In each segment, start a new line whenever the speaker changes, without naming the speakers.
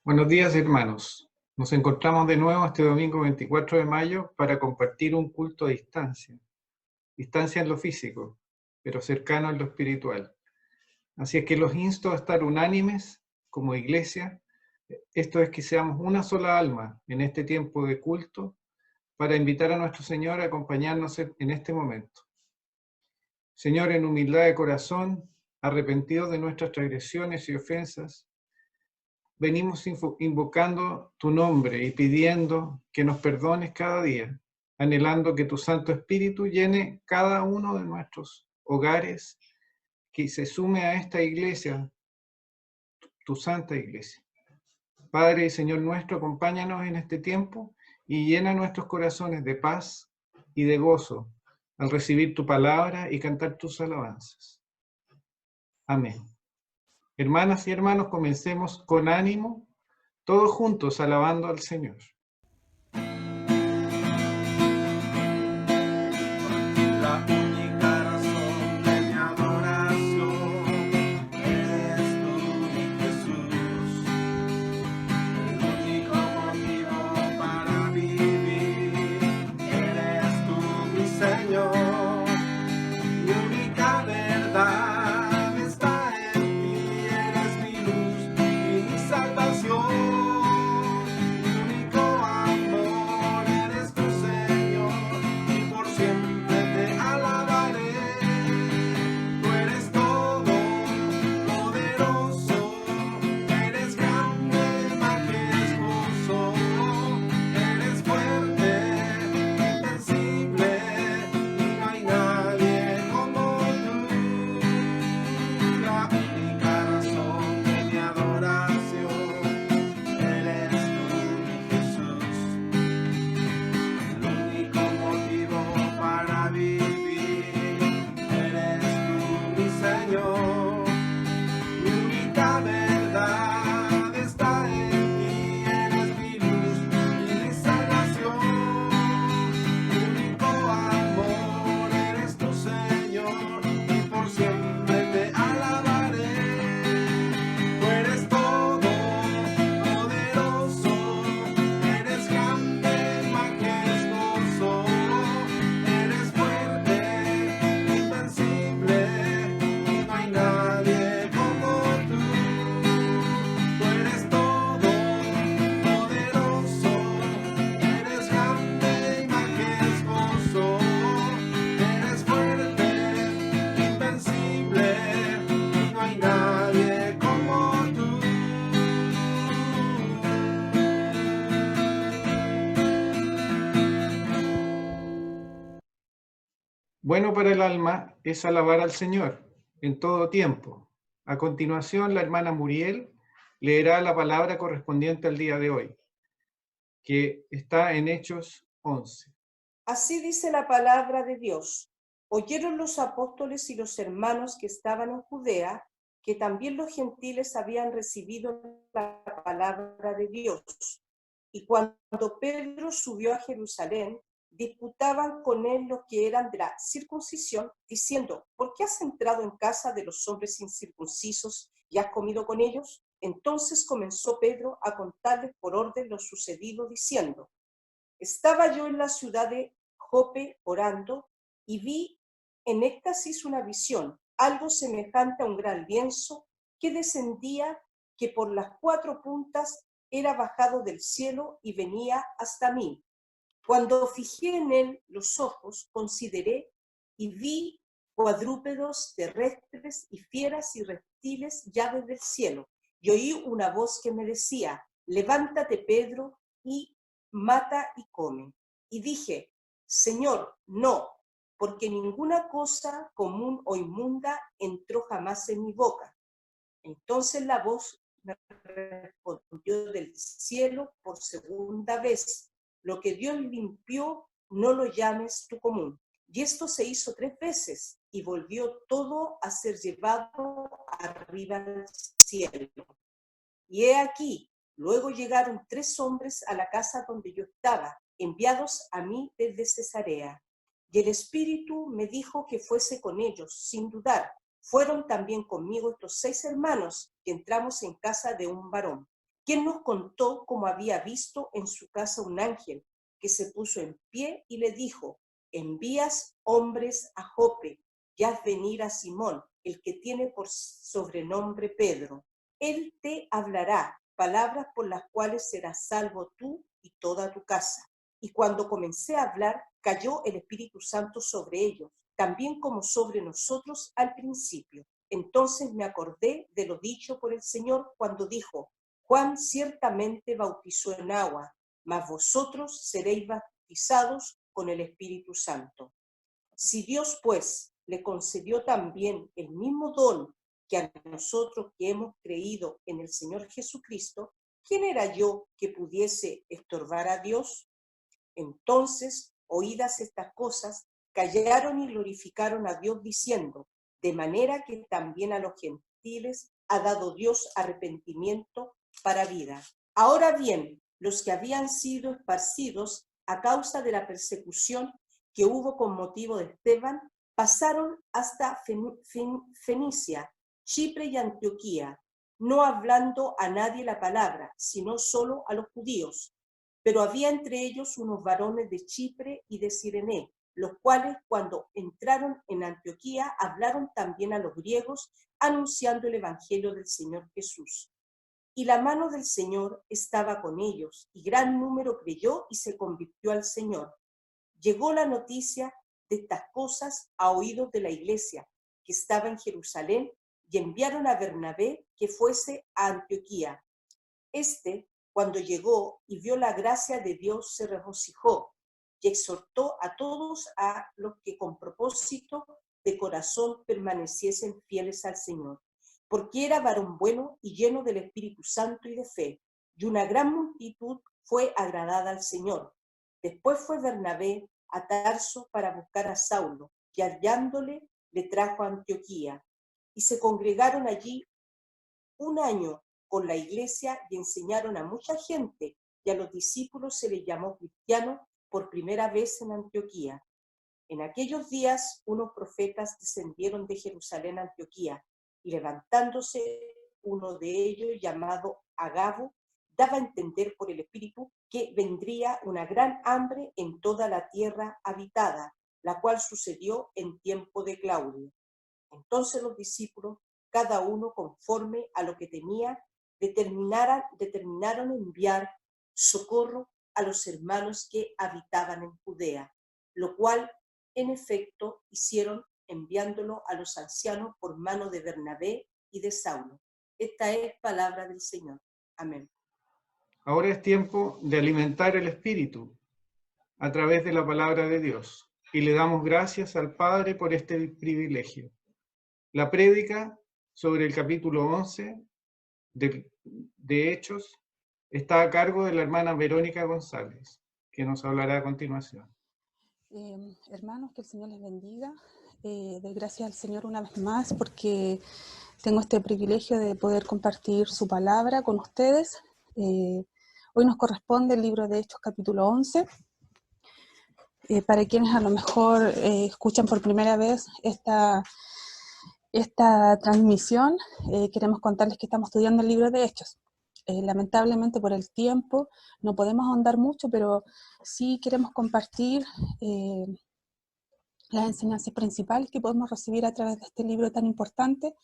Buenos días, hermanos. Nos encontramos de nuevo este domingo 24 de mayo para compartir un culto a distancia. Distancia en lo físico, pero cercano en lo espiritual. Así es que los insto a estar unánimes como iglesia. Esto es que seamos una sola alma en este tiempo de culto para invitar a nuestro Señor a acompañarnos en este momento. Señor, en humildad de corazón, arrepentidos de nuestras transgresiones y ofensas, venimos invocando tu nombre y pidiendo que nos perdones cada día, anhelando que tu Santo Espíritu llene cada uno de nuestros hogares, que se sume a esta iglesia, tu santa iglesia. Padre y Señor nuestro, acompáñanos en este tiempo y llena nuestros corazones de paz y de gozo al recibir tu palabra y cantar tus alabanzas. Amén. Hermanas y hermanos, comencemos con ánimo, todos juntos alabando al Señor.
La única razón de mi adoración eres tú, mi Jesús. El único motivo para vivir eres tú, mi Señor. Mi única verdad está en ti, eres mi luz y mi salvación. Mi único amor eres tu Señor y por siempre te alabaré. Tú eres todo poderoso, eres grande, majestuoso, eres fuerte, invencible y no hay nadie como tú. La única razón de mi adoración eres tú, mi Jesús. El único motivo para vivir eres tú, mi Señor. Mi única verdad está en ti, eres mi luz y mi salvación. Mi único amor eres tu Señor y por siempre te alabaré. Tú eres todo poderoso, eres grande, majestuoso, eres fuerte, invencible y no hay nadie como tú. Tú eres todo poderoso, eres grande y majestuoso, eres fuerte, invencible y no hay nadie como tú.
Bueno para el alma es alabar al Señor en todo tiempo. A continuación, la hermana Muriel leerá la palabra correspondiente al día de hoy, que está en Hechos 11.
Así dice la palabra de Dios. Oyeron los apóstoles y los hermanos que estaban en Judea, que también los gentiles habían recibido la palabra de Dios. Y cuando Pedro subió a Jerusalén, disputaban con él los que eran de la circuncisión, diciendo: ¿por qué has entrado en casa de los hombres incircuncisos y has comido con ellos? Entonces comenzó Pedro a contarles por orden lo sucedido, diciendo: estaba yo en la ciudad de Jope orando y vi en éxtasis una visión, algo semejante a un gran lienzo que descendía, que por las cuatro puntas era bajado del cielo y venía hasta mí. Cuando fijé en él los ojos, consideré y vi cuadrúpedos, terrestres y fieras y reptiles ya desde el cielo. Y oí una voz que me decía: levántate, Pedro, y mata y come. Y dije: Señor, no, porque ninguna cosa común o inmunda entró jamás en mi boca. Entonces la voz me respondió del cielo por segunda vez: lo que Dios limpió, no lo llames tú común. Y esto se hizo 3 veces, y volvió todo a ser llevado arriba al cielo. Y he aquí, luego llegaron 3 hombres a la casa donde yo estaba, enviados a mí desde Cesarea. Y el Espíritu me dijo que fuese con ellos, sin dudar. Fueron también conmigo estos 6 hermanos, que entramos en casa de un varón, quien nos contó cómo había visto en su casa un ángel que se puso en pie y le dijo: envías hombres a Jope y haz venir a Simón, el que tiene por sobrenombre Pedro. Él te hablará palabras por las cuales serás salvo tú y toda tu casa. Y cuando comencé a hablar, cayó el Espíritu Santo sobre ellos, también como sobre nosotros al principio. Entonces me acordé de lo dicho por el Señor cuando dijo: Juan ciertamente bautizó en agua, mas vosotros seréis bautizados con el Espíritu Santo. Si Dios, pues, le concedió también el mismo don que a nosotros que hemos creído en el Señor Jesucristo, ¿quién era yo que pudiese estorbar a Dios? Entonces, oídas estas cosas, callaron y glorificaron a Dios diciendo: de manera que también a los gentiles ha dado Dios arrepentimiento para vida. Ahora bien, los que habían sido esparcidos a causa de la persecución que hubo con motivo de Esteban, pasaron hasta Fenicia, Chipre y Antioquía, no hablando a nadie la palabra, sino solo a los judíos. Pero había entre ellos unos varones de Chipre y de Cirene, los cuales cuando entraron en Antioquía hablaron también a los griegos, anunciando el evangelio del Señor Jesús. Y la mano del Señor estaba con ellos, y gran número creyó y se convirtió al Señor. Llegó la noticia de estas cosas a oídos de la iglesia que estaba en Jerusalén, y enviaron a Bernabé que fuese a Antioquía. Cuando llegó y vio la gracia de Dios, se regocijó y exhortó a todos a los que con propósito de corazón permaneciesen fieles al Señor, porque era varón bueno y lleno del Espíritu Santo y de fe, y una gran multitud fue agradada al Señor. Después fue Bernabé a Tarso para buscar a Saulo, y hallándole le trajo a Antioquía, y se congregaron allí un año con la iglesia y enseñaron a mucha gente, y a los discípulos se les llamó cristianos por primera vez en Antioquía. En aquellos días unos profetas descendieron de Jerusalén a Antioquía, y levantándose uno de ellos, llamado Agabo, daba a entender por el Espíritu que vendría una gran hambre en toda la tierra habitada, la cual sucedió en tiempo de Claudio. Entonces los discípulos, cada uno conforme a lo que tenía, determinaron enviar socorro a los hermanos que habitaban en Judea, lo cual en efecto hicieron, enviándolo a los ancianos por mano de Bernabé y de Saulo. Esta es palabra del Señor. Amén.
Ahora es tiempo de alimentar el espíritu a través de la palabra de Dios, y le damos gracias al Padre por este privilegio. La prédica sobre el capítulo 11 de Hechos está a cargo de la hermana Verónica González, que nos hablará a continuación.
Hermanos, que el Señor les bendiga. Doy gracias al Señor una vez más porque tengo este privilegio de poder compartir su palabra con ustedes. Hoy nos corresponde el libro de Hechos capítulo 11. Para quienes a lo mejor escuchan por primera vez esta transmisión, queremos contarles que estamos estudiando el libro de Hechos. Lamentablemente por el tiempo no podemos ahondar mucho, pero sí queremos compartir las enseñanzas principales que podemos recibir a través de este libro tan importante,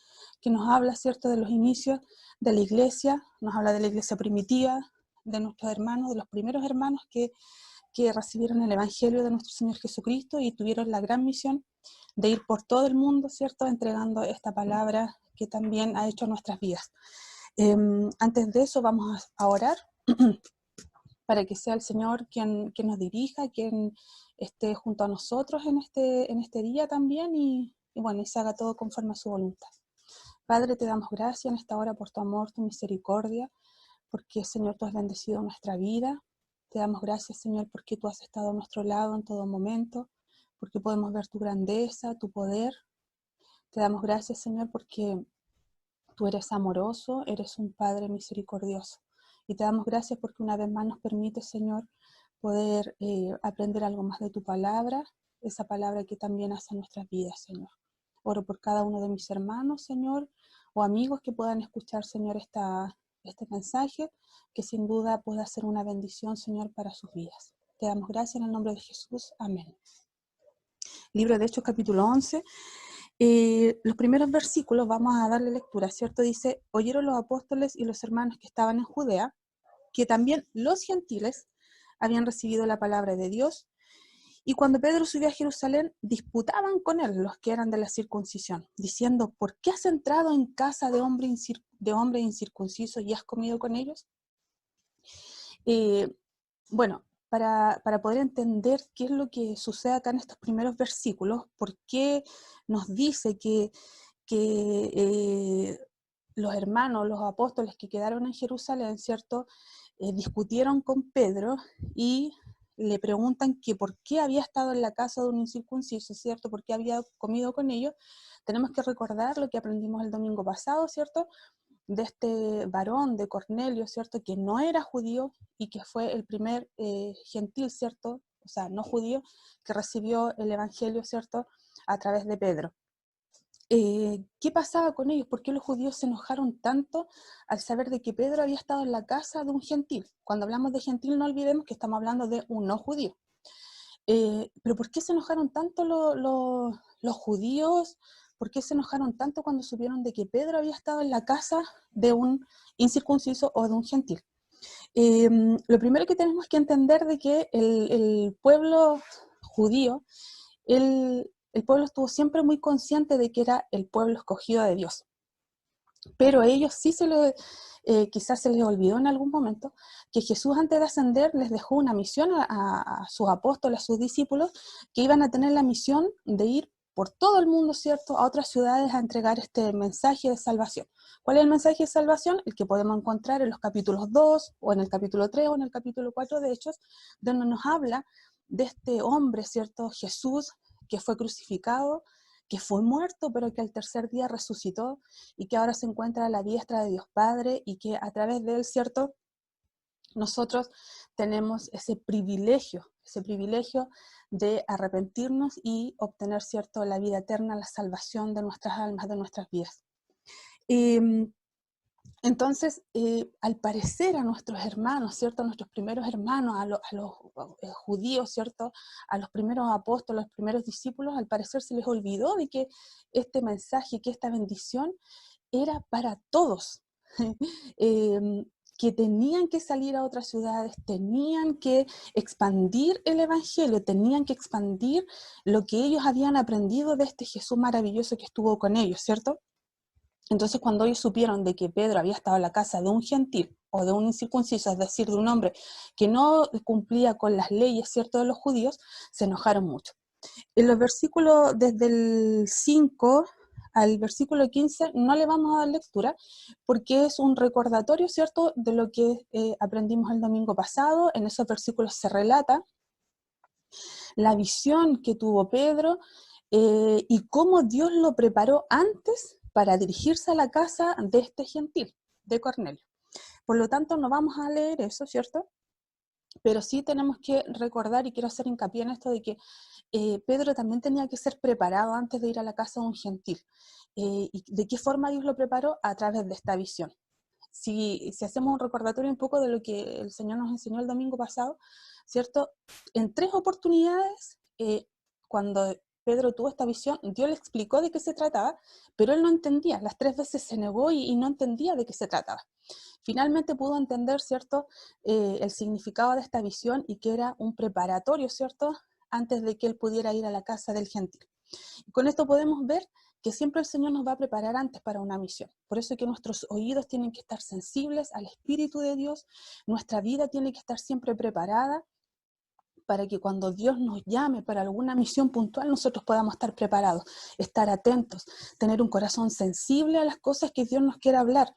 que nos habla, ¿cierto?, de los inicios de la iglesia, nos habla de la iglesia primitiva, de nuestros hermanos, de los primeros hermanos que recibieron el Evangelio de nuestro Señor Jesucristo y tuvieron la gran misión de ir por todo el mundo, ¿cierto?, entregando esta palabra que también ha hecho nuestras vidas. Antes de eso vamos a orar para que sea el Señor quien nos dirija, quien esté junto a nosotros en este día también y bueno, y se haga todo conforme a su voluntad. Padre, te damos gracias en esta hora por tu amor, tu misericordia, porque Señor tú has bendecido nuestra vida. Te damos gracias, Señor, porque tú has estado a nuestro lado en todo momento, porque podemos ver tu grandeza, tu poder. Te damos gracias, Señor, porque tú eres amoroso, eres un Padre misericordioso. Y te damos gracias porque una vez más nos permite, Señor, poder aprender algo más de tu palabra, esa palabra que también hace nuestras vidas, Señor. Oro por cada uno de mis hermanos, Señor, o amigos que puedan escuchar, Señor, esta este mensaje, que sin duda pueda ser una bendición, Señor, para sus vidas. Te damos gracias en el nombre de Jesús. Amén. Libro de Hechos, capítulo 11. Los primeros versículos vamos a darle lectura, ¿cierto? Dice: oyeron los apóstoles y los hermanos que estaban en Judea, que también los gentiles habían recibido la palabra de Dios, y cuando Pedro subió a Jerusalén, disputaban con él los que eran de la circuncisión, diciendo: ¿por qué has entrado en casa de hombre incircunciso y has comido con ellos? Bueno, para poder entender qué es lo que sucede acá en estos primeros versículos, por qué nos dice que los hermanos, los apóstoles que quedaron en Jerusalén, ¿cierto?, discutieron con Pedro y le preguntan que por qué había estado en la casa de un incircunciso, ¿cierto?, por qué había comido con ellos. Tenemos que recordar lo que aprendimos el domingo pasado, ¿cierto?, de este varón de Cornelio, ¿cierto?, que no era judío y que fue el primer gentil, ¿cierto?, o sea, no judío, que recibió el evangelio, ¿cierto?, a través de Pedro. ¿Qué pasaba con ellos? ¿Por qué los judíos se enojaron tanto al saber de que Pedro había estado en la casa de un gentil? Cuando hablamos de gentil, no olvidemos que estamos hablando de un no judío. Pero ¿por qué se enojaron tanto los judíos? ¿Por qué se enojaron tanto cuando supieron de que Pedro había estado en la casa de un incircunciso o de un gentil? Lo primero que tenemos que entender de que el pueblo judío, el pueblo estuvo siempre muy consciente de que era el pueblo escogido de Dios. Pero a ellos sí quizás se les olvidó en algún momento que Jesús, antes de ascender, les dejó una misión a sus apóstoles, a sus discípulos, que iban a tener la misión de ir por todo el mundo, ¿cierto?, a otras ciudades a entregar este mensaje de salvación. ¿Cuál es el mensaje de salvación? El que podemos encontrar en los capítulos 2, o en el capítulo 3, o en el capítulo 4 de Hechos, donde nos habla de este hombre, ¿cierto?, Jesús, que fue crucificado, que fue muerto, pero que al tercer día resucitó, y que ahora se encuentra a la diestra de Dios Padre, y que a través de él, ¿cierto?, nosotros tenemos ese privilegio de arrepentirnos y obtener, ¿cierto?, la vida eterna, la salvación de nuestras almas, de nuestras vidas. Entonces, al parecer a nuestros hermanos, ¿cierto?, a nuestros primeros hermanos, a los judíos, ¿cierto?, a los primeros apóstoles, a los primeros discípulos, al parecer se les olvidó de que este mensaje, que esta bendición era para todos. Que tenían que salir a otras ciudades, tenían que expandir el evangelio, tenían que expandir lo que ellos habían aprendido de este Jesús maravilloso que estuvo con ellos, ¿cierto? Entonces, cuando ellos supieron de que Pedro había estado en la casa de un gentil o de un incircunciso, es decir, de un hombre que no cumplía con las leyes, ¿cierto?, de los judíos, se enojaron mucho. En los versículos desde el 5 al versículo 15 no le vamos a dar lectura porque es un recordatorio, ¿cierto?, de lo que aprendimos el domingo pasado. En esos versículos se relata la visión que tuvo Pedro y cómo Dios lo preparó antes para dirigirse a la casa de este gentil, de Cornelio. Por lo tanto, no vamos a leer eso, ¿cierto? Pero sí tenemos que recordar, y quiero hacer hincapié en esto, de que Pedro también tenía que ser preparado antes de ir a la casa de un gentil. ¿Y de qué forma Dios lo preparó? A través de esta visión. Si hacemos un recordatorio un poco de lo que el Señor nos enseñó el domingo pasado, ¿cierto? En 3 oportunidades, cuando Pedro tuvo esta visión, Dios le explicó de qué se trataba, pero él no entendía. Las 3 veces se negó y no entendía de qué se trataba. Finalmente pudo entender, ¿cierto?, el significado de esta visión, y que era un preparatorio, ¿cierto?, antes de que él pudiera ir a la casa del gentil. Y con esto podemos ver que siempre el Señor nos va a preparar antes para una misión. Por eso es que nuestros oídos tienen que estar sensibles al Espíritu de Dios, nuestra vida tiene que estar siempre preparada para que cuando Dios nos llame para alguna misión puntual, nosotros podamos estar preparados, estar atentos, tener un corazón sensible a las cosas que Dios nos quiere hablar.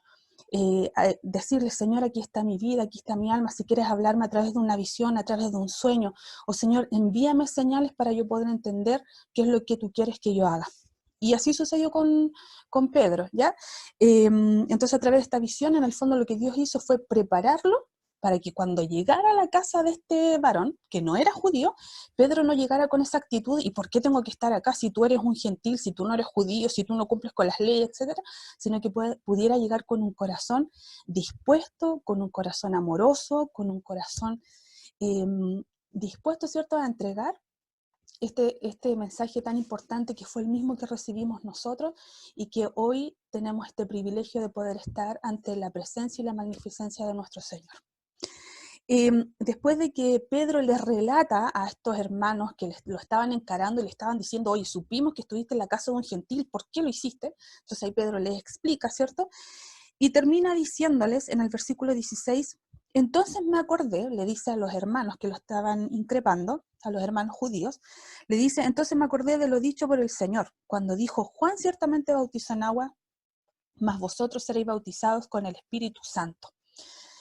Decirle: Señor, aquí está mi vida, aquí está mi alma, si quieres hablarme a través de una visión, a través de un sueño, o Señor, envíame señales para yo poder entender qué es lo que tú quieres que yo haga. Y así sucedió con Pedro, ¿ya? Entonces, a través de esta visión, en el fondo lo que Dios hizo fue prepararlo para que cuando llegara a la casa de este varón, que no era judío, Pedro no llegara con esa actitud, ¿y por qué tengo que estar acá si tú eres un gentil, si tú no eres judío, si tú no cumples con las leyes, etcétera? Sino que pudiera llegar con un corazón dispuesto, con un corazón amoroso, con un corazón dispuesto, ¿cierto?, a entregar este mensaje tan importante que fue el mismo que recibimos nosotros y que hoy tenemos este privilegio de poder estar ante la presencia y la magnificencia de nuestro Señor. Después de que Pedro les relata a estos hermanos que lo estaban encarando y le estaban diciendo, oye, supimos que estuviste en la casa de un gentil, ¿por qué lo hiciste? Entonces ahí Pedro les explica, ¿cierto? Y termina diciéndoles en el versículo 16, entonces me acordé, le dice a los hermanos que lo estaban increpando, a los hermanos judíos, le dice, entonces me acordé de lo dicho por el Señor, cuando dijo, Juan ciertamente bautizó en agua, mas vosotros seréis bautizados con el Espíritu Santo.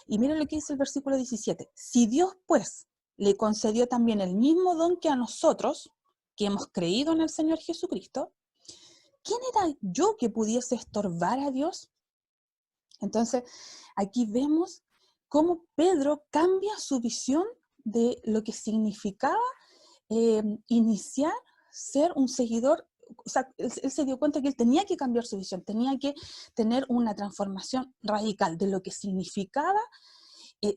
Y miren lo que dice el versículo 17, si Dios pues le concedió también el mismo don que a nosotros, que hemos creído en el Señor Jesucristo, ¿quién era yo que pudiese estorbar a Dios? Entonces, aquí vemos cómo Pedro cambia su visión de lo que significaba iniciar ser un seguidor. O sea, él se dio cuenta que él tenía que cambiar su visión, tenía que tener una transformación radical de lo que significaba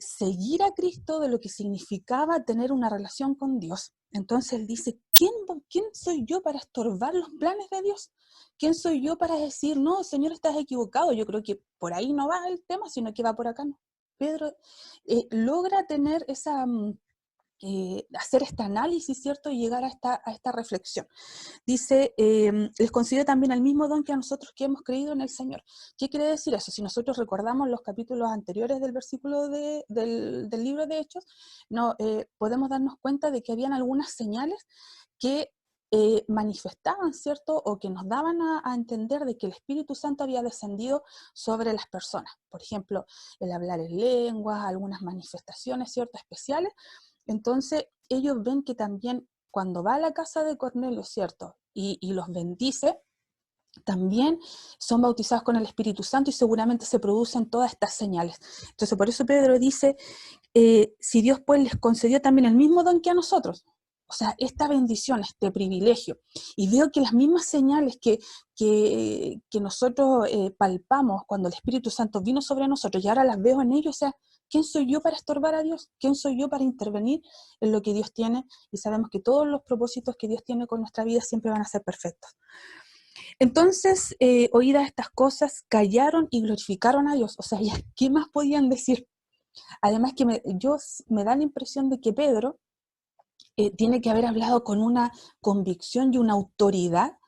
seguir a Cristo, de lo que significaba tener una relación con Dios. Entonces él dice, ¿quién soy yo para estorbar los planes de Dios? ¿Quién soy yo para decir, no, Señor, estás equivocado? Yo creo que por ahí no va el tema, sino que va por acá, ¿no? Pedro logra tener esa... hacer este análisis, ¿cierto? Y llegar a esta reflexión. Dice, les concedió también el mismo don que a nosotros que hemos creído en el Señor. ¿Qué quiere decir eso? Si nosotros recordamos los capítulos anteriores del versículo del libro de Hechos, no, podemos darnos cuenta de que habían algunas señales que manifestaban, ¿cierto? O que nos daban a entender de que el Espíritu Santo había descendido sobre las personas. Por ejemplo, el hablar en lenguas, algunas manifestaciones, ¿cierto? Especiales. Entonces, ellos ven que también cuando va a la casa de Cornelio, ¿cierto? Y los bendice, también son bautizados con el Espíritu Santo y seguramente se producen todas estas señales. Entonces, por eso Pedro dice, si Dios pues les concedió también el mismo don que a nosotros, o sea, esta bendición, este privilegio, y veo que las mismas señales que nosotros palpamos cuando el Espíritu Santo vino sobre nosotros, y ahora las veo en ellos, o sea, ¿quién soy yo para estorbar a Dios? ¿Quién soy yo para intervenir en lo que Dios tiene? Y sabemos que todos los propósitos que Dios tiene con nuestra vida siempre van a ser perfectos. Entonces, oídas estas cosas, callaron y glorificaron a Dios. O sea, ¿qué más podían decir? Además que me da la impresión de que Pedro tiene que haber hablado con una convicción y una autoridad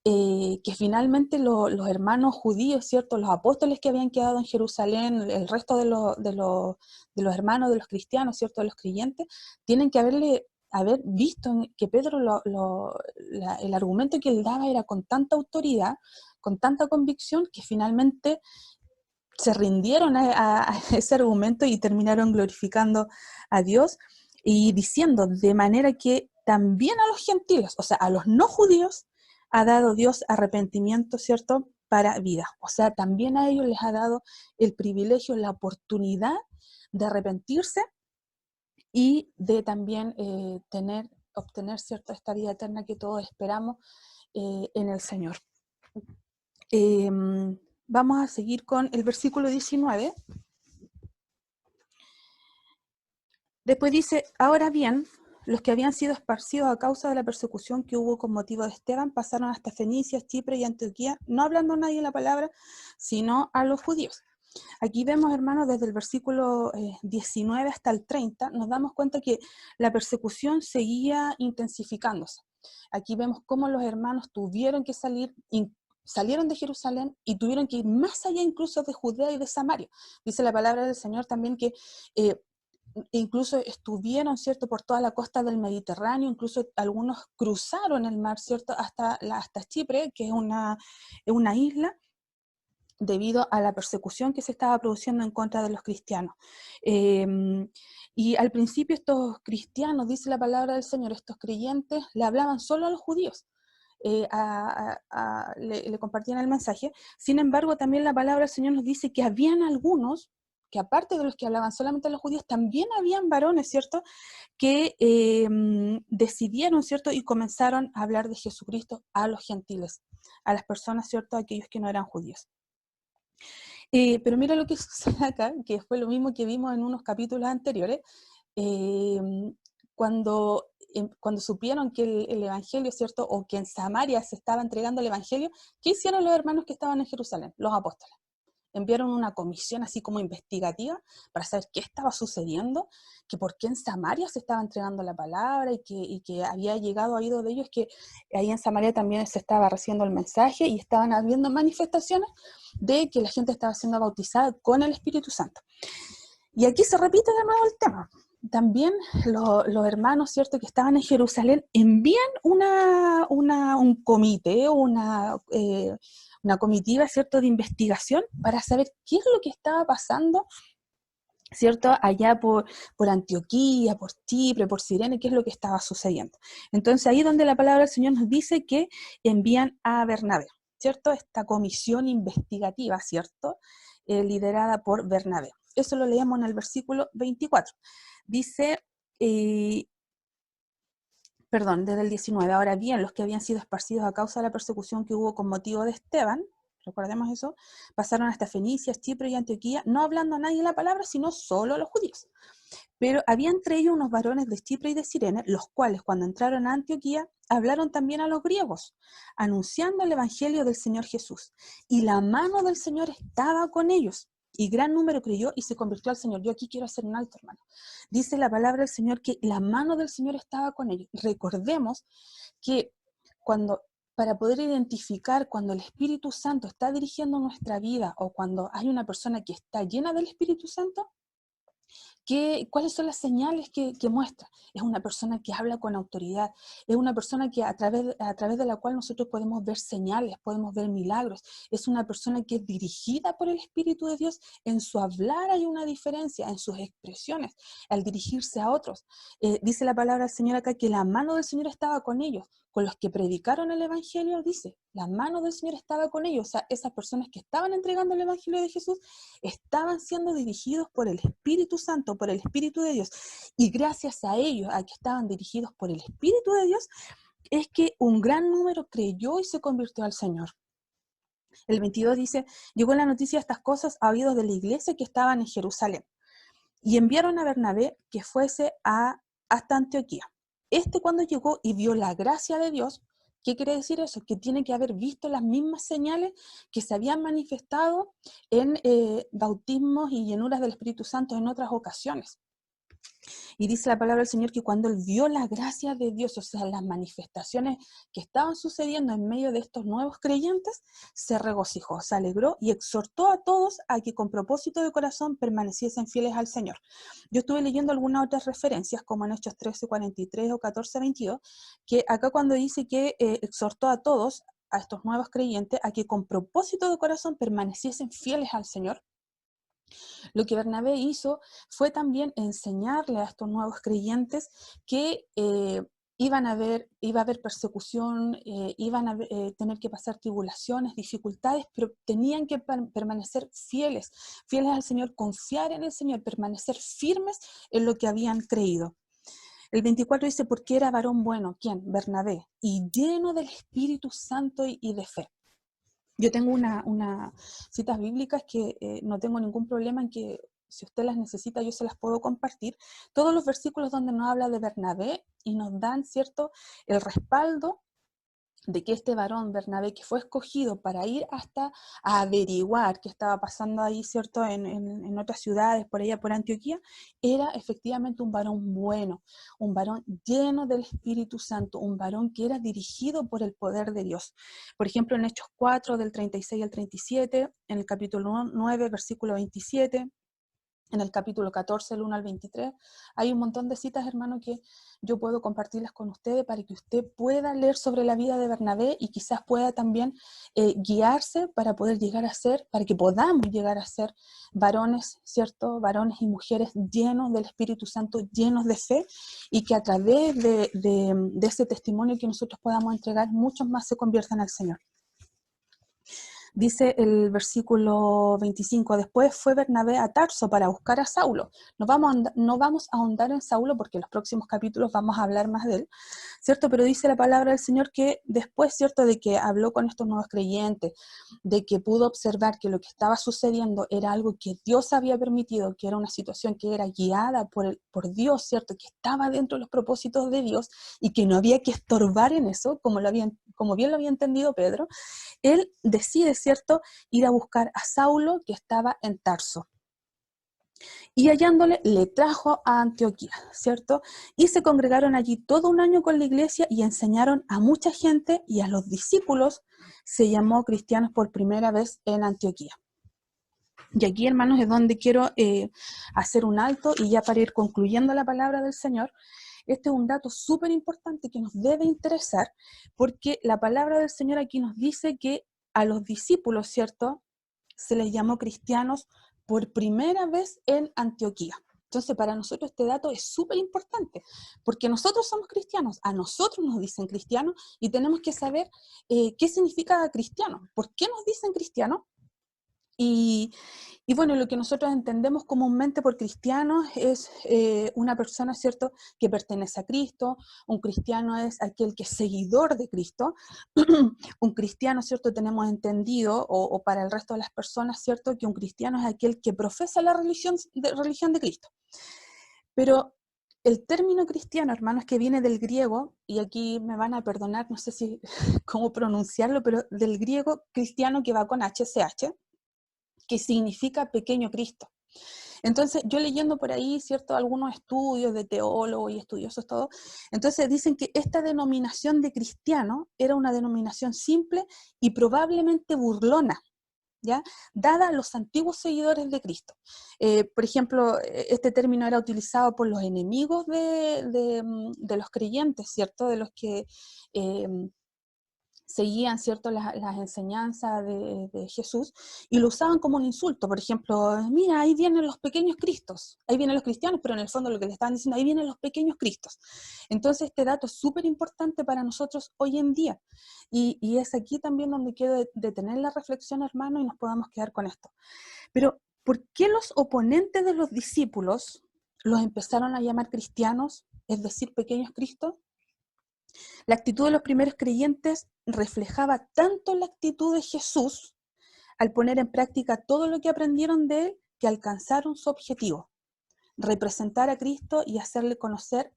que finalmente los hermanos judíos, ¿cierto? Los apóstoles que habían quedado en Jerusalén, el resto de los hermanos, de los cristianos, ¿cierto? De los creyentes, tienen que haber visto que Pedro el argumento que él daba era con tanta autoridad, con tanta convicción, que finalmente se rindieron a ese argumento y terminaron glorificando a Dios y diciendo de manera que también a los gentiles, o sea, a los no judíos, ha dado Dios arrepentimiento, ¿cierto?, para vida. O sea, también a ellos les ha dado el privilegio, la oportunidad de arrepentirse y de también obtener, ¿cierto?, esta vida eterna que todos esperamos en el Señor. Vamos a seguir con el versículo 19. Después dice, ahora bien, los que habían sido esparcidos a causa de la persecución que hubo con motivo de Esteban pasaron hasta Fenicia, Chipre y Antioquía, no hablando a nadie la palabra, sino a los judíos. Aquí vemos, hermanos, desde el versículo 19 hasta el 30, nos damos cuenta que la persecución seguía intensificándose. Aquí vemos cómo los hermanos tuvieron que salieron de Jerusalén y tuvieron que ir más allá incluso de Judea y de Samaria. Dice la palabra del Señor también que incluso estuvieron, ¿cierto?, por toda la costa del Mediterráneo, incluso algunos cruzaron el mar, ¿cierto?, hasta Chipre, que es una isla, debido a la persecución que se estaba produciendo en contra de los cristianos. Y al principio estos cristianos, dice la palabra del Señor, estos creyentes le hablaban solo a los judíos, le compartían el mensaje. Sin embargo, también la palabra del Señor nos dice que habían algunos que aparte de los que hablaban solamente a los judíos, también habían varones, ¿cierto?, que decidieron, ¿cierto?, y comenzaron a hablar de Jesucristo a los gentiles, a las personas, ¿cierto?, aquellos que no eran judíos. Pero mira lo que sucede acá, que fue lo mismo que vimos en unos capítulos anteriores, cuando supieron que el Evangelio, ¿cierto?, o que en Samaria se estaba entregando el Evangelio, ¿qué hicieron los hermanos que estaban en Jerusalén? Los apóstoles. Enviaron una comisión así como investigativa para saber qué estaba sucediendo, que por qué en Samaria se estaba entregando la palabra y que había llegado a oídos de ellos que ahí en Samaria también se estaba recibiendo el mensaje y estaban habiendo manifestaciones de que la gente estaba siendo bautizada con el Espíritu Santo. Y aquí se repite de nuevo el tema. También los hermanos, ¿cierto?, que estaban en Jerusalén envían un comité, una comitiva, ¿cierto?, de investigación para saber qué es lo que estaba pasando, ¿cierto?, allá por Antioquía, por Chipre, por Cirene, qué es lo que estaba sucediendo. Entonces ahí donde la palabra del Señor nos dice que envían a Bernabé, ¿cierto?, esta comisión investigativa, ¿cierto?, liderada por Bernabé. Eso lo leemos en el versículo 24. Dice, desde el 19, ahora bien, los que habían sido esparcidos a causa de la persecución que hubo con motivo de Esteban, recordemos eso, pasaron hasta Fenicia, Chipre y Antioquía, no hablando a nadie la palabra, sino solo a los judíos. Pero había entre ellos unos varones de Chipre y de Cirene, los cuales cuando entraron a Antioquía, hablaron también a los griegos, anunciando el evangelio del Señor Jesús. Y la mano del Señor estaba con ellos. Y gran número creyó y se convirtió al Señor. Yo aquí quiero hacer un alto, hermano. Dice la palabra del Señor que la mano del Señor estaba con ellos. Recordemos que para poder identificar cuando el Espíritu Santo está dirigiendo nuestra vida o cuando hay una persona que está llena del Espíritu Santo, ¿cuáles son las señales que muestra? Es una persona que habla con autoridad, es una persona que a través de la cual nosotros podemos ver señales, podemos ver milagros, es una persona que es dirigida por el Espíritu de Dios. En su hablar hay una diferencia, en sus expresiones, al dirigirse a otros. Dice la palabra del Señor acá que la mano del Señor estaba con ellos, con los que predicaron el Evangelio, dice, la mano del Señor estaba con ellos. O sea, esas personas que estaban entregando el Evangelio de Jesús estaban siendo dirigidos por el Espíritu Santo, por el Espíritu de Dios. Y gracias a ellos, a que estaban dirigidos por el Espíritu de Dios, es que un gran número creyó y se convirtió al Señor. El 22 dice, llegó la noticia de estas cosas a oídos de la iglesia que estaban en Jerusalén. Y enviaron a Bernabé que fuese hasta Antioquía. Cuando llegó y vio la gracia de Dios, ¿qué quiere decir eso? Que tiene que haber visto las mismas señales que se habían manifestado en bautismos y llenuras del Espíritu Santo en otras ocasiones. Y dice la palabra del Señor que cuando él vio la gracia de Dios, o sea, las manifestaciones que estaban sucediendo en medio de estos nuevos creyentes, se regocijó, se alegró y exhortó a todos a que con propósito de corazón permaneciesen fieles al Señor. Yo estuve leyendo algunas otras referencias, como en Hechos 13:43 o 14:22, que acá cuando dice que exhortó a todos, a estos nuevos creyentes, a que con propósito de corazón permaneciesen fieles al Señor. Lo que Bernabé hizo fue también enseñarle a estos nuevos creyentes que iba a haber persecución, iban a tener que pasar tribulaciones, dificultades, pero tenían que permanecer fieles al Señor, confiar en el Señor, permanecer firmes en lo que habían creído. El 24 dice, porque era varón bueno, ¿quién? Bernabé, y lleno del Espíritu Santo y de fe. Yo tengo unas citas bíblicas que no tengo ningún problema en que si usted las necesita yo se las puedo compartir. Todos los versículos donde nos habla de Bernabé y nos dan, ¿cierto?, el respaldo de que este varón Bernabé, que fue escogido para ir hasta a averiguar qué estaba pasando ahí, ¿cierto?, en otras ciudades, por allá por Antioquía, era efectivamente un varón bueno, un varón lleno del Espíritu Santo, un varón que era dirigido por el poder de Dios. Por ejemplo, en Hechos 4, del 36 al 37, en el capítulo 9, versículo 27, en el capítulo 14, el 1 al 23, hay un montón de citas, hermano, que yo puedo compartirlas con ustedes para que usted pueda leer sobre la vida de Bernabé y quizás pueda también guiarse para poder llegar a ser, para que podamos llegar a ser varones, ¿cierto? Varones y mujeres llenos del Espíritu Santo, llenos de fe, y que a través de ese testimonio que nosotros podamos entregar, muchos más se conviertan al Señor. Dice el versículo 25, después fue Bernabé a Tarso para buscar a Saulo. No vamos a ahondar en Saulo porque en los próximos capítulos vamos a hablar más de él, ¿cierto? Pero dice la palabra del Señor que después, ¿cierto?, de que habló con estos nuevos creyentes, de que pudo observar que lo que estaba sucediendo era algo que Dios había permitido, que era una situación que era guiada por Dios, ¿cierto?, que estaba dentro de los propósitos de Dios y que no había que estorbar en eso, como bien lo había entendido Pedro. Él decide, ¿cierto?, ir a buscar a Saulo, que estaba en Tarso. Y hallándole, le trajo a Antioquía, ¿cierto? Y se congregaron allí todo un año con la iglesia y enseñaron a mucha gente, y a los discípulos se llamó cristianos por primera vez en Antioquía. Y aquí, hermanos, es donde quiero hacer un alto, y ya para ir concluyendo la palabra del Señor. Este es un dato súper importante que nos debe interesar, porque la palabra del Señor aquí nos dice que a los discípulos, ¿cierto?, se les llamó cristianos por primera vez en Antioquía. Entonces, para nosotros este dato es súper importante, porque nosotros somos cristianos, a nosotros nos dicen cristianos, y tenemos que saber qué significa cristiano, por qué nos dicen cristianos. Y bueno, lo que nosotros entendemos comúnmente por cristianos es una persona, ¿cierto?, que pertenece a Cristo. Un cristiano es aquel que es seguidor de Cristo. Un cristiano, ¿cierto?, tenemos entendido, o para el resto de las personas, ¿cierto?, que un cristiano es aquel que profesa la religión de Cristo. Pero el término cristiano, hermanos, que viene del griego, y aquí me van a perdonar, no sé si cómo pronunciarlo, pero del griego cristiano, que va con HCH, que significa pequeño Cristo. Entonces, yo leyendo por ahí, ¿cierto?, algunos estudios de teólogos y estudiosos, todo, entonces dicen que esta denominación de cristiano era una denominación simple y probablemente burlona, ¿ya?, dada a los antiguos seguidores de Cristo. Por ejemplo, este término era utilizado por los enemigos de los creyentes, ¿cierto?, de los que seguían, ¿cierto?, las enseñanzas de Jesús, y lo usaban como un insulto. Por ejemplo, mira, ahí vienen los pequeños Cristos, ahí vienen los cristianos, pero en el fondo lo que le estaban diciendo, ahí vienen los pequeños Cristos. Entonces este dato es súper importante para nosotros hoy en día, y es aquí también donde quiero detener la reflexión, hermano, y nos podamos quedar con esto. Pero, ¿por qué los oponentes de los discípulos los empezaron a llamar cristianos, es decir, pequeños Cristos? La actitud de los primeros creyentes reflejaba tanto la actitud de Jesús al poner en práctica todo lo que aprendieron de él, que alcanzaron su objetivo: representar a Cristo y hacerle conocer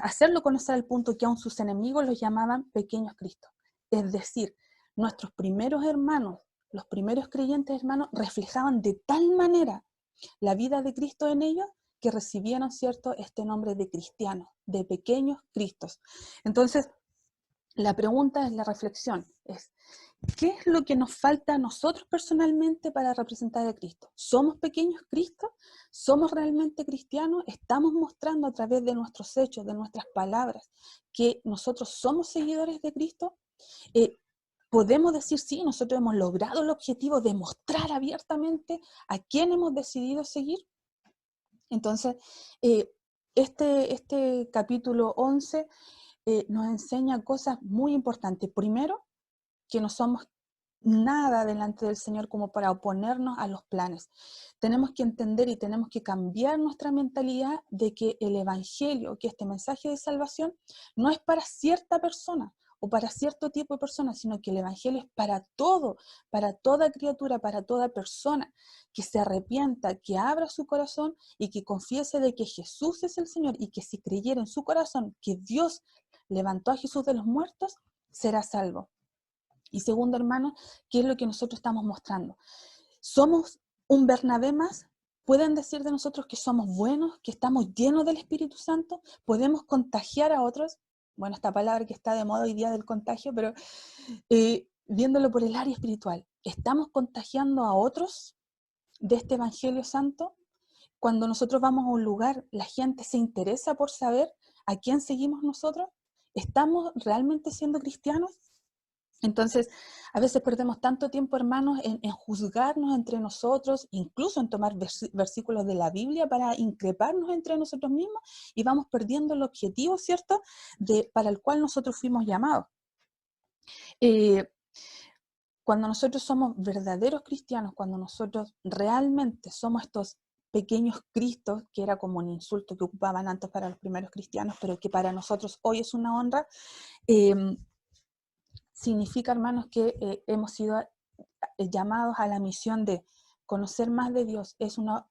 hacerlo conocer al punto que aún sus enemigos los llamaban pequeños Cristos. Es decir, nuestros primeros hermanos, los primeros creyentes, hermanos, reflejaban de tal manera la vida de Cristo en ellos, que recibieron, ¿cierto?, este nombre de cristianos, de pequeños Cristos. Entonces, la pregunta es, la reflexión es, ¿qué es lo que nos falta a nosotros personalmente para representar a Cristo? ¿Somos pequeños Cristos? ¿Somos realmente cristianos? ¿Estamos mostrando a través de nuestros hechos, de nuestras palabras, que nosotros somos seguidores de Cristo? Podemos decir, sí, nosotros hemos logrado el objetivo de mostrar abiertamente a quién hemos decidido seguir. Entonces, este capítulo 11 nos enseña cosas muy importantes. Primero, que no somos nada delante del Señor como para oponernos a los planes. Tenemos que entender y tenemos que cambiar nuestra mentalidad de que el Evangelio, que este mensaje de salvación, no es para cierta persona o para cierto tipo de personas, sino que el Evangelio es para todo, para toda criatura, para toda persona que se arrepienta, que abra su corazón y que confiese de que Jesús es el Señor, y que si creyera en su corazón que Dios levantó a Jesús de los muertos, será salvo. Y segundo, hermano, ¿qué es lo que nosotros estamos mostrando? ¿Somos un Bernabé más? ¿Pueden decir de nosotros que somos buenos, que estamos llenos del Espíritu Santo? ¿Podemos contagiar a otros? Bueno, esta palabra que está de moda hoy día del contagio, pero viéndolo por el área espiritual, ¿estamos contagiando a otros de este Evangelio Santo? Cuando nosotros vamos a un lugar, ¿la gente se interesa por saber a quién seguimos nosotros? ¿Estamos realmente siendo cristianos? Entonces, a veces perdemos tanto tiempo, hermanos, en juzgarnos entre nosotros, incluso en tomar versículos de la Biblia para increparnos entre nosotros mismos, y vamos perdiendo el objetivo, ¿cierto?, para el cual nosotros fuimos llamados. cuando nosotros somos verdaderos cristianos, cuando nosotros realmente somos estos pequeños Cristos, que era como un insulto que ocupaban antes para los primeros cristianos, pero que para nosotros hoy es una honra, significa, hermanos, que hemos sido llamados a la misión de conocer más de Dios. Es una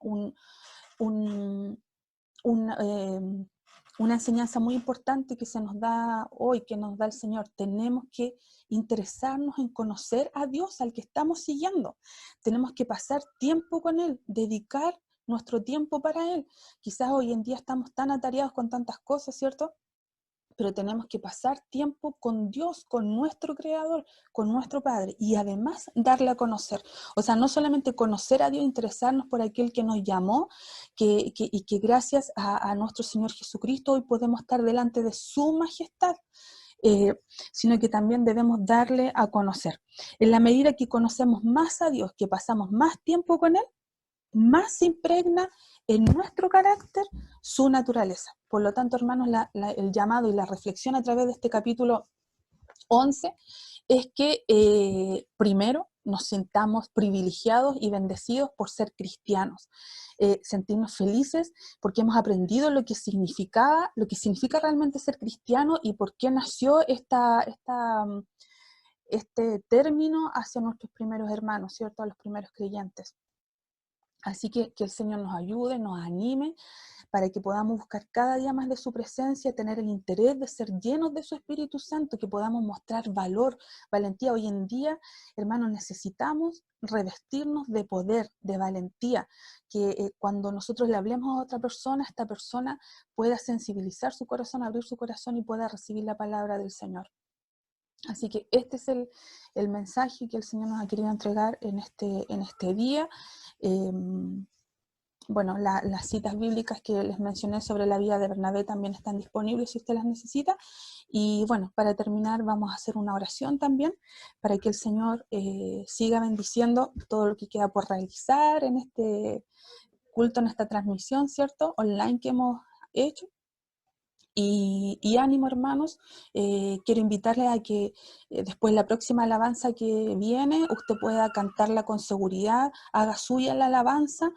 enseñanza muy importante que se nos da hoy, que nos da el Señor. Tenemos que interesarnos en conocer a Dios, al que estamos siguiendo. Tenemos que pasar tiempo con Él, dedicar nuestro tiempo para Él. Quizás hoy en día estamos tan atareados con tantas cosas, ¿cierto? Pero tenemos que pasar tiempo con Dios, con nuestro Creador, con nuestro Padre, y además darle a conocer. O sea, no solamente conocer a Dios, interesarnos por aquel que nos llamó, y que gracias a nuestro Señor Jesucristo hoy podemos estar delante de su majestad, sino que también debemos darle a conocer. En la medida que conocemos más a Dios, que pasamos más tiempo con Él, más se impregna en nuestro carácter su naturaleza. Por lo tanto, hermanos, el llamado y la reflexión a través de este capítulo 11 es que primero nos sintamos privilegiados y bendecidos por ser cristianos, sentirnos felices porque hemos aprendido lo que significa realmente ser cristiano y por qué nació este término hacia nuestros primeros hermanos, ¿cierto? A los primeros creyentes. Así que el Señor nos ayude, nos anime, para que podamos buscar cada día más de su presencia, tener el interés de ser llenos de su Espíritu Santo, que podamos mostrar valor, valentía. Hoy en día, hermanos, necesitamos revestirnos de poder, de valentía, que cuando nosotros le hablemos a otra persona, esta persona pueda sensibilizar su corazón, abrir su corazón y pueda recibir la palabra del Señor. Así que este es el mensaje que el Señor nos ha querido entregar en este día. Bueno, las citas bíblicas que les mencioné sobre la vida de Bernabé también están disponibles si usted las necesita. Y bueno, para terminar vamos a hacer una oración también para que el Señor siga bendiciendo todo lo que queda por realizar en este culto, en esta transmisión, ¿cierto? Online que hemos hecho. Y ánimo, hermanos, quiero invitarles a que después la próxima alabanza que viene, usted pueda cantarla con seguridad, haga suya la alabanza,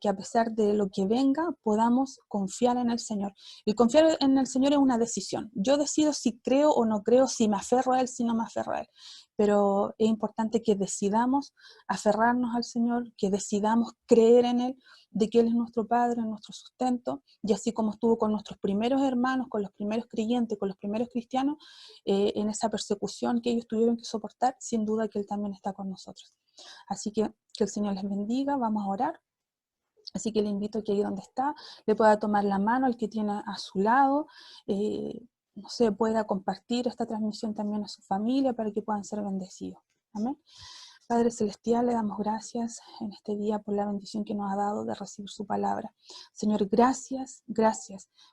que a pesar de lo que venga, podamos confiar en el Señor. El confiar en el Señor es una decisión. Yo decido si creo o no creo, si me aferro a Él, si no me aferro a Él. Pero es importante que decidamos aferrarnos al Señor, que decidamos creer en Él, de que Él es nuestro Padre, nuestro sustento, y así como estuvo con nuestros primeros hermanos, con los primeros creyentes, con los primeros cristianos, en esa persecución que ellos tuvieron que soportar, sin duda que Él también está con nosotros. Así que el Señor les bendiga, vamos a orar. Así que le invito a que ahí donde está, le pueda tomar la mano al que tiene a su lado, no sé, pueda compartir esta transmisión también a su familia para que puedan ser bendecidos. Amén. Padre Celestial, le damos gracias en este día por la bendición que nos ha dado de recibir su palabra. Señor, gracias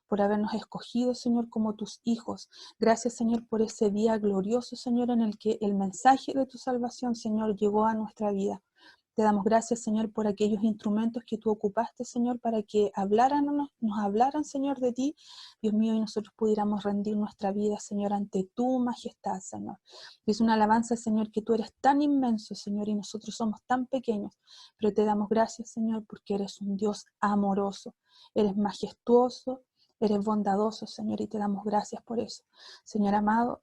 por habernos escogido, Señor, como tus hijos. Gracias, Señor, por ese día glorioso, Señor, en el que el mensaje de tu salvación, Señor, llegó a nuestra vida. Te damos gracias, Señor, por aquellos instrumentos que tú ocupaste, Señor, para que nos hablaran, Señor, de ti, Dios mío, y nosotros pudiéramos rendir nuestra vida, Señor, ante tu majestad, Señor. Es una alabanza, Señor, que tú eres tan inmenso, Señor, y nosotros somos tan pequeños, pero te damos gracias, Señor, porque eres un Dios amoroso, eres majestuoso, eres bondadoso, Señor, y te damos gracias por eso. Señor amado,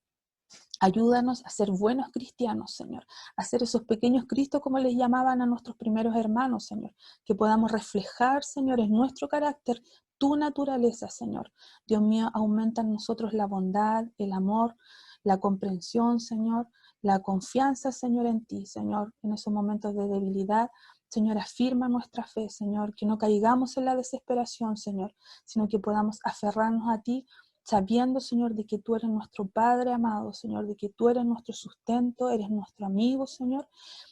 ayúdanos a ser buenos cristianos, Señor, a ser esos pequeños Cristos como les llamaban a nuestros primeros hermanos, Señor, que podamos reflejar, Señor, en nuestro carácter tu naturaleza, Señor. Dios mío, aumenta en nosotros la bondad, el amor, la comprensión, Señor, la confianza, Señor, en ti, Señor, en esos momentos de debilidad. Señor, afirma nuestra fe, Señor, que no caigamos en la desesperación, Señor, sino que podamos aferrarnos a ti, sabiendo, Señor, de que tú eres nuestro Padre amado, Señor, de que tú eres nuestro sustento, eres nuestro amigo, Señor,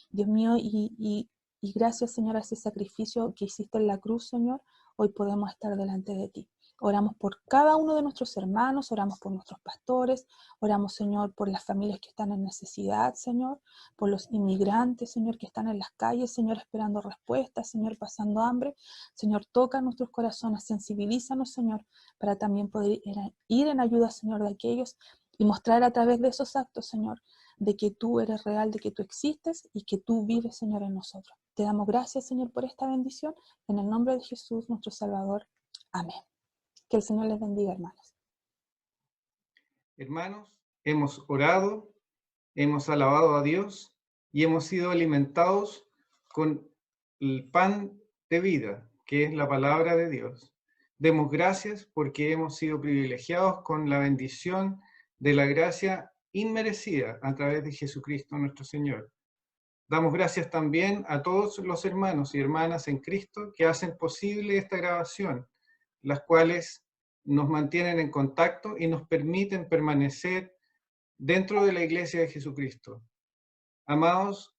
Dios mío, y gracias, Señor, a ese sacrificio que hiciste en la cruz, Señor, hoy podemos estar delante de ti. Oramos por cada uno de nuestros hermanos, oramos por nuestros pastores, oramos, Señor, por las familias que están en necesidad, Señor, por los inmigrantes, Señor, que están en las calles, Señor, esperando respuestas, Señor, pasando hambre. Señor, toca nuestros corazones, sensibilízanos, Señor, para también poder ir en ayuda, Señor, de aquellos y mostrar a través de esos actos, Señor, de que tú eres real, de que tú existes y que tú vives, Señor, en nosotros. Te damos gracias, Señor, por esta bendición. En el nombre de Jesús, nuestro Salvador. Amén. Que el Señor les bendiga, hermanos.
Hermanos, hemos orado, hemos alabado a Dios y hemos sido alimentados con el pan de vida, que es la palabra de Dios. Demos gracias porque hemos sido privilegiados con la bendición de la gracia inmerecida a través de Jesucristo nuestro Señor. Damos gracias también a todos los hermanos y hermanas en Cristo que hacen posible esta grabación, las cuales nos mantienen en contacto y nos permiten permanecer dentro de la Iglesia de Jesucristo. Amados,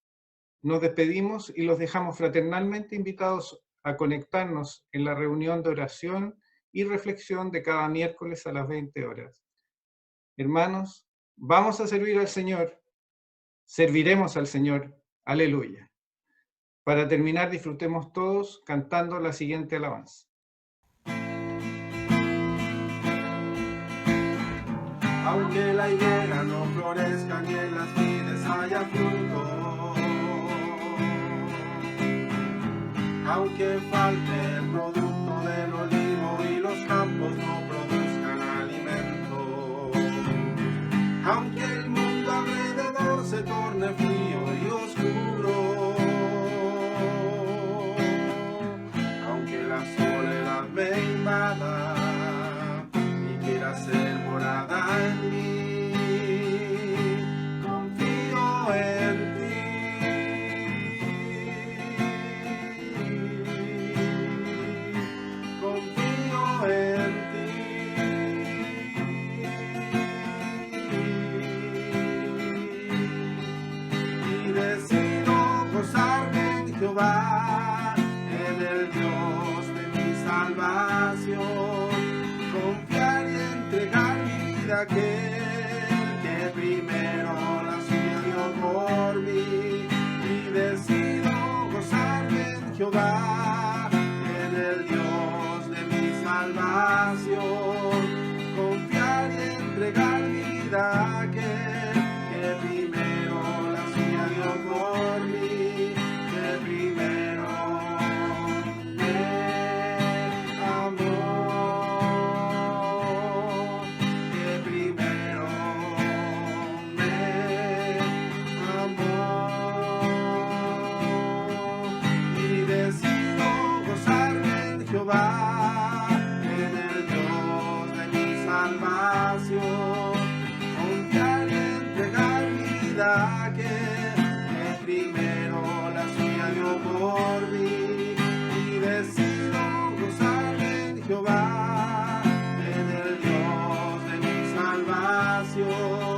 nos despedimos y los dejamos fraternalmente invitados a conectarnos en la reunión de oración y reflexión de cada miércoles a las 20 horas. Hermanos, vamos a servir al Señor, serviremos al Señor, aleluya. Para terminar, disfrutemos todos cantando la siguiente alabanza.
Aunque la higuera no florezca ni en las vides haya fruto, aunque falte el producto del olivo y los campos no produzcan alimento, aunque el mundo alrededor se torne frío y oscuro, aunque la soledad me invada y quiera ser morada en mí, confío en ti. Confío en ti. Y decido gozarme en Jehová, en el Dios de mi salvación, confiar y entregar mi vida a aquel que primero la suya dio por mí. Y decido gozarme en Jehová, en el Dios de mi salvación, confiar y entregar mi vida a aquel que primero la suya dio por mí, que primero me amó, que primero me amó. Y decido gozarme en Jehová, en el Dios de mi salvación, confiar y entregar mi vida a aquel que primero la suya dio por mí. Y decido gozarme en Jehová, en el Dios de mi salvación,